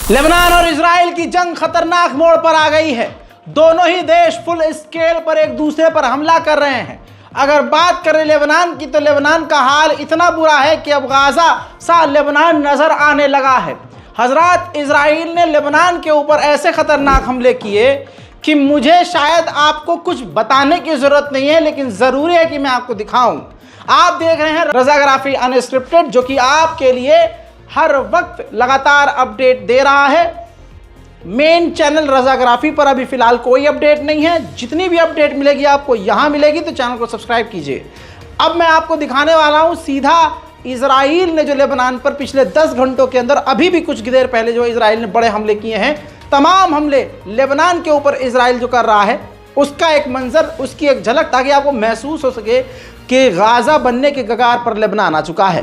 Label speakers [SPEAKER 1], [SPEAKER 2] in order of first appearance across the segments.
[SPEAKER 1] Lebanon और Israel की जंग खतरनाक मोड़ पर आ गई है। दोनों ही देश फुल स्केल पर एक दूसरे पर हमला कर रहे हैं। अगर बात करें लेबनान की तो लेबनान का हाल इतना बुरा है कि अब गाजा सा लेबनान नजर आने लगा है। हजरात, इजराइल ने लेबनान के ऊपर ऐसे खतरनाक हमले किए कि मुझे शायद आपको कुछ बताने की जरूरत नहीं है, लेकिन जरूरी है कि मैं आपको दिखाऊं। आप देख रहे हैं रज़ाग्राफी अनस्क्रिप्टेड, जो कि आपके लिए हर वक्त लगातार अपडेट दे रहा है। मेन चैनल रज़ाग्राफी पर अभी फिलहाल कोई अपडेट नहीं है। जितनी भी अपडेट मिलेगी आपको यहाँ मिलेगी, तो चैनल को सब्सक्राइब कीजिए। अब मैं आपको दिखाने वाला हूँ सीधा इजराइल ने जो लेबनान पर पिछले 10 घंटों के अंदर, अभी भी कुछ देर पहले जो इजराइल ने बड़े हमले किए हैं, तमाम हमले लेबनान के ऊपर इजराइल जो कर रहा है, उसका एक मंजर, उसकी एक झलक, ताकि आपको महसूस हो सके कि गाजा बनने के कगार पर लेबनान आ चुका है।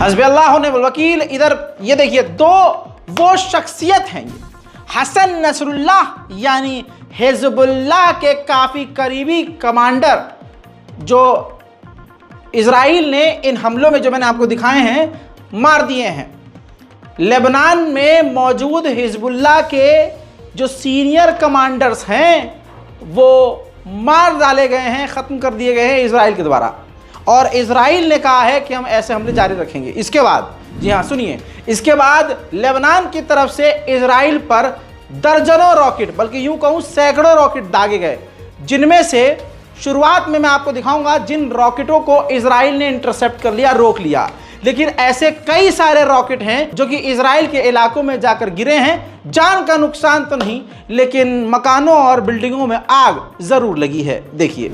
[SPEAKER 1] हस्बी अल्लाह ने वकील। इधर ये देखिए, दो वो शख्सियत हैं, ये हसन नसरुल्लाह यानी हिजबुल्लाह के काफ़ी करीबी कमांडर, जो इजराइल ने इन हमलों में, जो मैंने आपको दिखाए हैं, मार दिए हैं। लेबनान में मौजूद हिजबुल्लाह के जो सीनियर कमांडर्स हैं वो मार डाले गए हैं, ख़त्म कर दिए गए हैं इजराइल के द्वारा। और इजराइल ने कहा है कि हम ऐसे हमले जारी रखेंगे। इसके बाद, जी हाँ सुनिए, इसके बाद लेबनान की तरफ से इजराइल पर दर्जनों रॉकेट, बल्कि यूं कहूँ सैकड़ों रॉकेट दागे गए, जिनमें से शुरुआत में मैं आपको दिखाऊंगा जिन रॉकेटों को इजराइल ने इंटरसेप्ट कर लिया, रोक लिया। लेकिन ऐसे कई सारे रॉकेट हैं जो कि इजराइल के इलाकों में जाकर गिरे हैं। जान का नुकसान तो नहीं, लेकिन मकानों और बिल्डिंगों में आग जरूर लगी है। देखिए,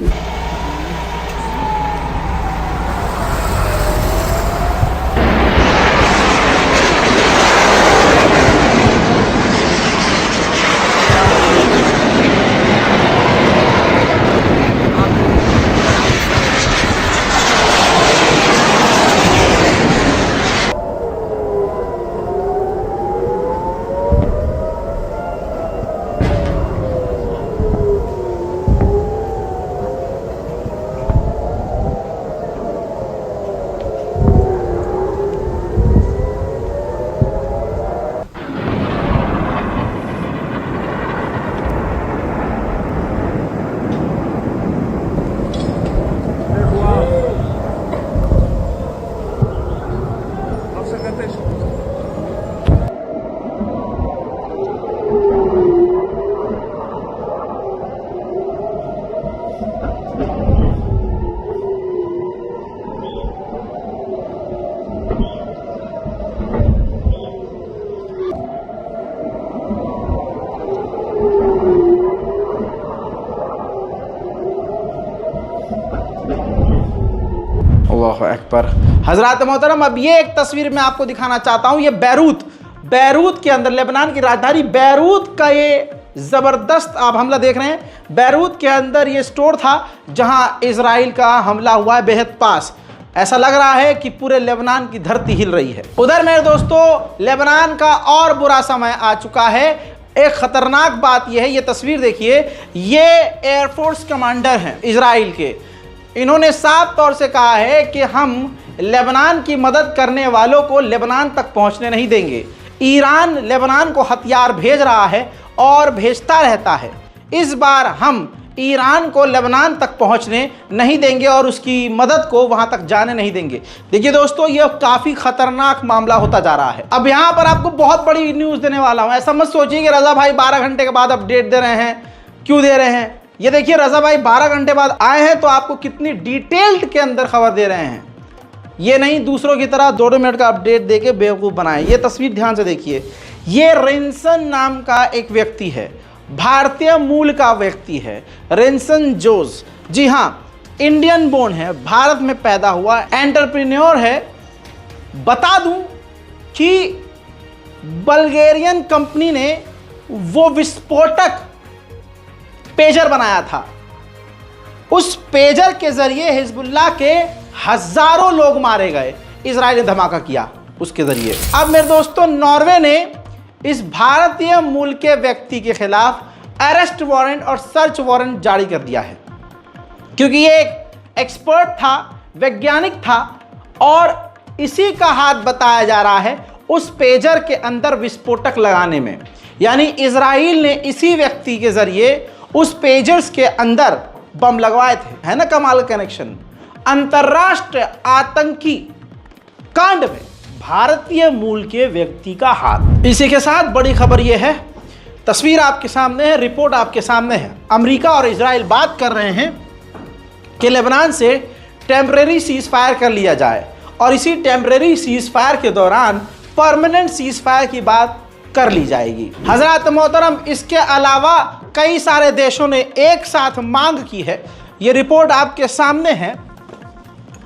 [SPEAKER 1] अल्लाहु अकबर। हजरात मोहतरम, अब ये एक तस्वीर मैं आपको दिखाना चाहता हूँ। ये बैरूत के अंदर, लेबनान की राजधानी बैरूत का ये ज़बरदस्त आप हमला देख रहे हैं। बैरूत के अंदर ये स्टोर था जहाँ इजराइल का हमला हुआ है, बेहद पास। ऐसा लग रहा है कि पूरे लेबनान की धरती हिल रही है। उधर मेरे दोस्तों, लेबनान का और बुरा समय आ चुका है। एक ख़तरनाक बात यह है, ये तस्वीर देखिए, ये एयरफोर्स कमांडर हैं इजराइल के। इन्होंने साफ तौर से कहा है कि हम लेबनान की मदद करने वालों को लेबनान तक पहुंचने नहीं देंगे। ईरान लेबनान को हथियार भेज रहा है और भेजता रहता है। इस बार हम ईरान को लेबनान तक पहुंचने नहीं देंगे और उसकी मदद को वहां तक जाने नहीं देंगे। देखिए दोस्तों, यह काफ़ी खतरनाक मामला होता जा रहा है। अब यहाँ पर आपको बहुत बड़ी न्यूज़ देने वाला हूँ। ऐसा मत सोचिए कि रज़ा भाई 12 घंटे के बाद अपडेट दे रहे हैं। क्यों दे रहे हैं? ये देखिए रजा भाई 12 घंटे बाद आए हैं तो आपको कितनी डिटेल्ड के अंदर खबर दे रहे हैं। ये नहीं दूसरों की तरह 2 मिनट का अपडेट देके बेवकूफ़ बनाए। ये तस्वीर ध्यान से देखिए, ये रेंसन नाम का एक व्यक्ति है, भारतीय मूल का व्यक्ति है, रेंसन जोस। जी हाँ, इंडियन बोर्न है, भारत में पैदा हुआ एंटरप्रेन्योर है। बता दूं कि बल्गेरियन कंपनी ने वो विस्फोटक पेजर बनाया था। उस पेजर के जरिए हिजबुल्लाह के हजारों लोग मारे गए, इजराइल ने धमाका किया उसके जरिए। अब मेरे दोस्तों, नॉर्वे ने इस भारतीय मूल के व्यक्ति के खिलाफ अरेस्ट वारंट और सर्च वारंट जारी कर दिया है, क्योंकि ये एक एक्सपर्ट था, वैज्ञानिक था और इसी का हाथ बताया जा रहा है उस पेजर के अंदर विस्फोटक लगाने में। यानी इजराइल ने इसी व्यक्ति के जरिए उस पेजर्स के अंदर बम लगवाए थे। है ना कमाल कनेक्शन। अंतरराष्ट्रीय आतंकी कांड में भारतीय मूल के व्यक्ति का हाथ। इसी के साथ बड़ी खबर यह है, तस्वीर आपके सामने है, रिपोर्ट आपके सामने है। अमेरिका और इजराइल बात कर रहे हैं कि लेबनान से टेम्परेरी सीज फायर कर लिया जाए और इसी टेम्परेरी सीज फायर के दौरान परमानेंट सीज फायर की बात कर ली जाएगी। हजरत मोहतरम, इसके अलावा कई सारे देशों ने एक साथ मांग की है। ये रिपोर्ट आपके सामने है,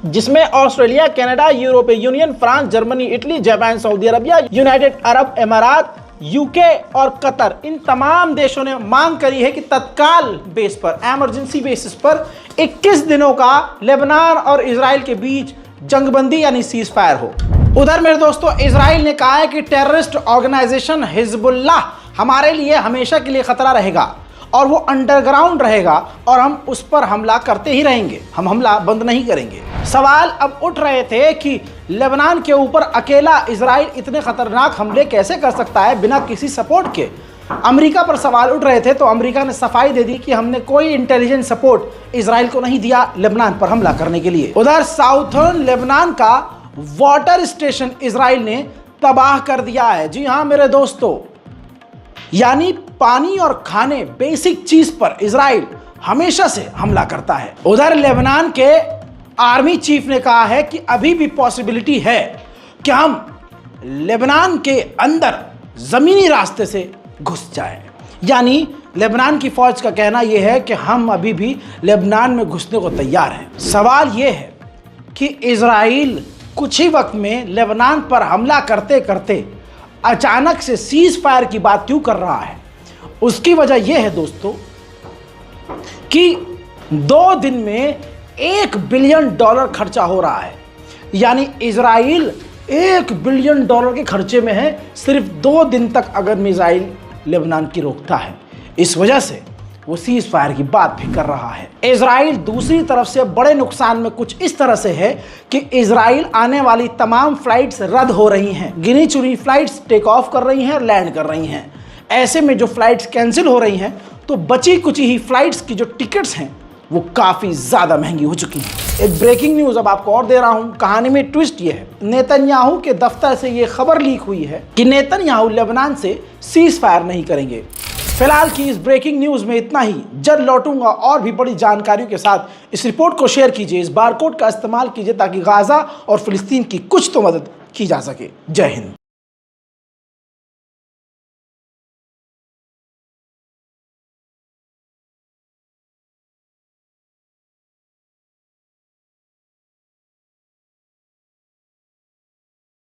[SPEAKER 1] जिसमें ऑस्ट्रेलिया, कनाडा, यूरोपीय union, France, Germany, Italy, Japan, Saudi Arabia, United Arab अमारात, यूके और कतर, इन तमाम देशों ने मांग करी है कि तत्काल बेस पर, इमरजेंसी बेसिस पर 21 दिनों का लेबनान और इजराइल के बीच जंगबंदी यानी सीज फायर हो। उधर मेरे दोस्तों, इजराइल ने कहा है कि टेररिस्ट ऑर्गेनाइजेशन हिजबुल्लाह हमारे लिए हमेशा के लिए खतरा रहेगा और वो अंडरग्राउंड रहेगा और हम उस पर हमला करते ही रहेंगे, हम हमला बंद नहीं करेंगे। सवाल अब उठ रहे थे कि लेबनान के ऊपर अकेला इजराइल इतने खतरनाक हमले कैसे कर सकता है बिना किसी सपोर्ट के। अमेरिका पर सवाल उठ रहे थे तो अमेरिका ने सफाई दे दी कि हमने कोई इंटेलिजेंस सपोर्ट इजराइल को नहीं दिया लेबनान पर हमला करने के लिए। उधर साउथर्न लेबनान का वाटर स्टेशन इजराइल ने तबाह कर दिया है। जी हाँ मेरे दोस्तों, यानी पानी और खाने, बेसिक चीज पर इजराइल हमेशा से हमला करता है। उधर लेबनान के आर्मी चीफ ने कहा है कि अभी भी पॉसिबिलिटी है कि हम लेबनान के अंदर जमीनी रास्ते से घुस जाएं। यानी लेबनान की फौज का कहना यह है कि हम अभी भी लेबनान में घुसने को तैयार हैं। सवाल यह है कि इजराइल कुछ ही वक्त में लेबनान पर हमला करते करते अचानक से सीज फायर की बात क्यों कर रहा है। उसकी वजह यह है दोस्तों कि 2 दिन में $1 बिलियन खर्चा हो रहा है। यानी इजराइल $1 बिलियन के खर्चे में है सिर्फ 2 दिन तक अगर मिसाइल लेबनान की रोकता है। इस वजह से वो सीज फायर की बात भी कर रहा है। इजराइल दूसरी तरफ से बड़े नुकसान में कुछ इस तरह से है कि इजराइल आने वाली तमाम फ्लाइट्स रद्द हो रही हैं। गिनी चुनी फ्लाइट्स टेक ऑफ कर रही हैं, लैंड कर रही हैं। ऐसे में जो फ्लाइट्स कैंसिल हो रही हैं तो बची कुची ही फ्लाइट्स की जो टिकट्स हैं वो काफ़ी ज़्यादा महंगी हो चुकी हैं। एक ब्रेकिंग न्यूज़ अब आपको और दे रहा हूँ। कहानी में ट्विस्ट ये है, नेतन्याहू के दफ्तर से ये खबर लीक हुई है कि नेतन्याहू लेबनान से सीज फायर नहीं करेंगे। फिलहाल की इस ब्रेकिंग न्यूज़ में इतना ही। जल्द लौटूंगा और भी बड़ी जानकारियों के साथ। इस रिपोर्ट को शेयर कीजिए, इस बारकोड का इस्तेमाल कीजिए ताकि गाज़ा और फिलिस्तीन की कुछ तो मदद की जा सके। जय हिंद।